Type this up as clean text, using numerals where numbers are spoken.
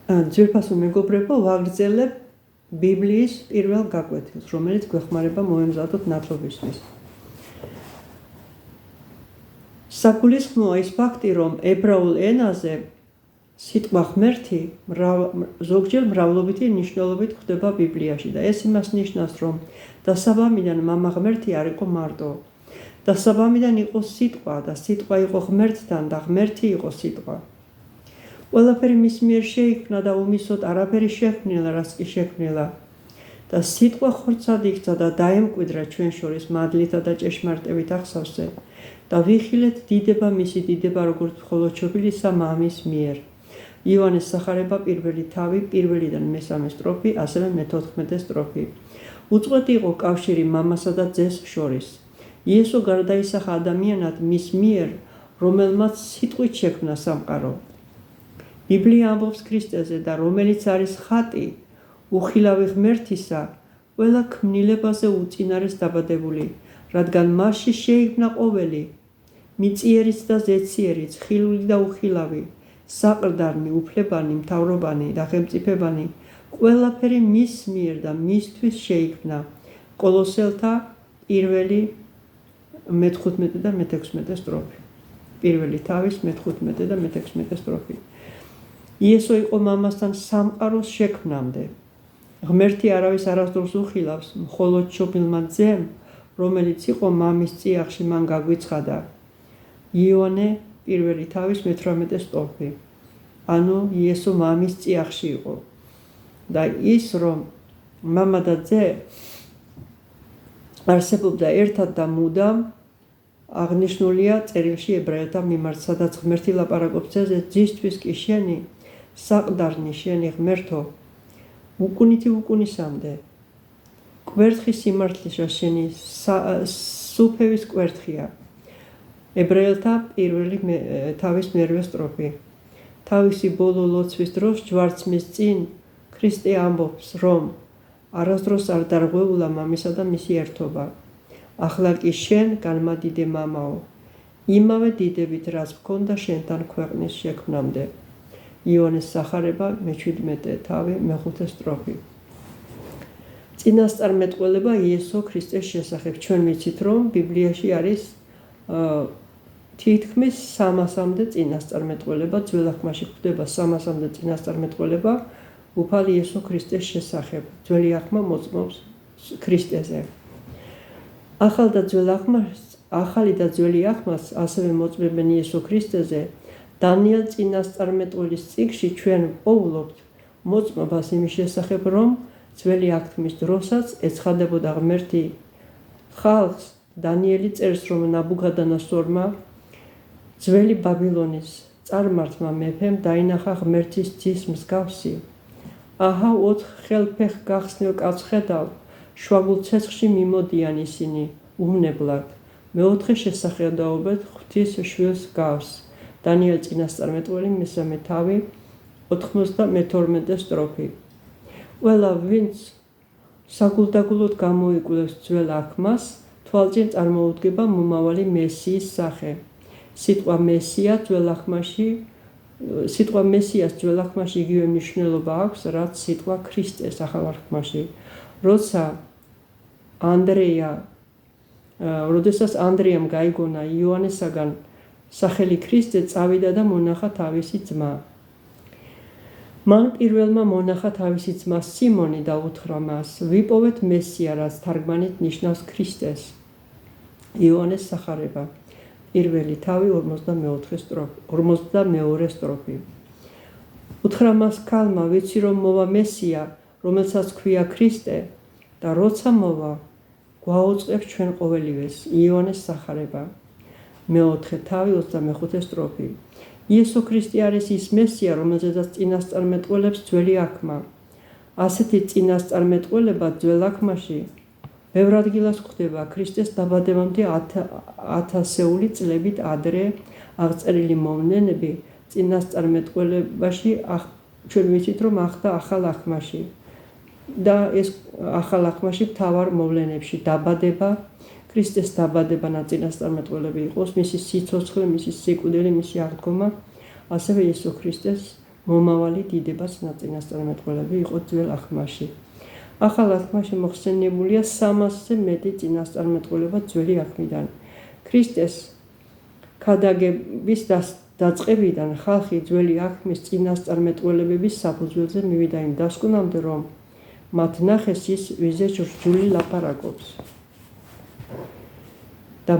ძვირფასო მეგობრებო, ვაგრძელებ ბიბლიის პირველ გაკვეთილს, რომელიც გვეხმარება მოემზადოთ ნათლობისთვის. საგულისხმოა ის ფაქტი, რომ ებრაულ ენაზე სიტყვა ღმერთი ზოგჯერ მრავლობითი ნიშნულობით გვხვდება ბიბლიაში და ეს იმას ნიშნავს, რომ დასაბამიდან მამა ღმერთი არ იყო მარტო. დასაბამიდან იყო სიტყვა და სიტყვა იყო ღმერთთან და ღმერთი იყო სიტყვა. ყველაფერი მის მიერ შეიქმნა და უმისოდ არაფერი შექმნილა, რაც კი შექმნილა. და სიტყვა ხორცად იქცა და დაემკვიდრა ჩვენ შორის მადლითა და ჭეშმარიტებით აღსავსე და ვიხილეთ დიდება მისი დიდება, როგორც მხოლოდ ჩობილისა მამის მიერ. იოანეს სახარება პირველი თავი, პირველიდან მესამე სტროფი, ასევე მე-14 სტროფი. უწყვეტი იყო კავშირი მამასა და ძეს შორის. იესო გარდაისახა ადამიანად მის მიერ, რომელმაც სიტყვით შექმნა სამყარო. ბიბლია ამბობს ქრისტეზე და რომელიც არის ხატი უხილავი ღმერთისა, ყველა ქმნილებაზე უწინარეს დაბადებული, რადგან მასში შეიქმნა ყოველი, მიწიერიც და ზეციერიც, ხილული და უხილავი, საყრდანი, უფლებანი, მთავრობანი და ხელმწიფებანი, ყველაფერი მის მიერ და მისთვის შეიქმნა. კოლოსელთა პირველი მე-15 და მე-16 სტროფი. პირველი თავის მე-15 და მე-16 სტროფი. იესო იყო მამასთან სამყაროს შექმნამდე. ღმერთი არავის არასდროს უხილავს, მხოლოდ ჩობილმა ძემ, რომელიც იყო მამის წიაღში, მან გაგვიცხადა. იოანე პირველი თავის მე-18 სტროფი. ანუ იესო მამის წიაღში იყო. და ის, რომ მამა და ძე არსებობდა ერთად და მუდამ, აღნიშნულია წერილში ებრაელთა მიმართ, სადაც ღმერთი ლაპარაკობს ძეზე, ძისთვის კი შენი საყდარნი, შენი ღმერთო, უკუნითი უკუნისამდე. კვერთხი სიმართლისა შენი სუფევის კვერთხია. ებრაელთა პირველი თავის მე-8 სტროფი. თავისი ბოლო ლოცვის დროს ჯვარცმის წინ ქრისტე ამბობს, რომ არასდროს არ დარღვეულა მამისა და მისი ერთობა. ახლა კი შენ განმადიდე მამაო, იმავე დიდებით, რაც მქონდა შენთან ქვეყნის შექმნამდე. იოანეს სახარება მე-17 თავი მე-5 სტროფი. წინასწარმეტყველება იესო ქრისტეს შესახებ. ჩვენ ვიცით, რომ ბიბლიაში არის თითქმის 300-მდე წინასწარმეტყველება, ძველ აღთქმაში გვხვდება 300-მდე წინასწარმეტყველება უფალ იესო ქრისტეს შესახებ. ძველი აღთქმა მოწმობს ქრისტეზე. ახალი და ძველი აღთქმას ასევე მოწმებენ იესო ქრისტეზე. დანიელ წინასწარმეტყველის წიგნში ჩვენ პოულობთ მოწმობას იმის შესახებ, რომ ძველი აღთქმის დროსაც ეცხადებოდა ღმერთი ხალხს. დანიელი წერს, რომ ნაბუქადანასორმა ძველი ბაბილონის წარმართმა მეფემ დაინახა ღმერთის ძის მსგავსი. აჰა 4 ხელფეხ გახსნილ კაცს ხედავ, შვაგულ ცეცხლში მიმოდიან ისინი უმნებლად. მე-4 შესახედაობად ღვთის შვილს გავს. დანიელ წინასწარმეტყველი მესამე თავი 92 სტროფი. ყველა ვინც საგულდაგულოდ გამოიკვლევს ძველ აღთქმას, თვალწინ წარმოუდგება მომავალი მესიის სახე. სიტყვა მესიას ძველ აღთქმაში იგივე მნიშვნელობა აქვს, რაც სიტყვა ქრისტეს ახალ აღთქმაში. როდესაც ანდრეამ გაიგონა იოანესაგან სახელი ქრისტე, წავიდა და მონახა თავისი ძმა. მან პირველმა მონახა თავისი ძმა სიმონი და უთხრა მას, ვიპოვეთ მესია, რაც თარგმანით ნიშნავს ქრისტეს. იოანეს სახარება პირველი თავი 42 სტროფი. უთხრა მას ქალმა, ვიცი რომ მოვა მესია, რომელსაც ქვია ქრისტე და როცა მოვა, გვაუწყებს ჩვენ ყოველივეს. იოანეს სახარება მე-4 თავი 25 სტროფი. იესო ქრისტე არის ის მესია, რომელზედაც წინასწარმეტყველებს ძველი აღთქმა. ასეთი წინასწარმეტყველება ძველ აღთქმაში ბევრ ადგილას გვხვდება. ქრისტეს დაბადებამდე 1000-ეული წლებით ადრე აღწერილი მოვლენები წინასწარმეტყველებაში ჩვენ ვიცით, რომ ახდა ახალ აღთქმაში და ეს ახალ აღთქმაში მთავარ მოვლენებში დაბადება, ქრისტეს დაბადება წინასწარმეტყველები იყოს, მისი სიცოცხლე, მისი სიკვდილი, მისი აღდგომა, ასევე იესო ქრისტეს მომავალი დიდებას წინასწარმეტყველები იყო ძველ აღთქმაში. ახალ აღთქმაში მოხსენებულია 300-ზე მეტი წინასწარმეტყველება ძველი აღთქმიდან. ქრისტეს ქადაგების დაწყებიდან ხალხი ძველი აღთქმის წინასწარმეტყველებების საფუძველზე მივიდა იმ დასკვნამდე, რომ მათ ნახეს ის, ვიზეც რთული ლაპარაკობს. და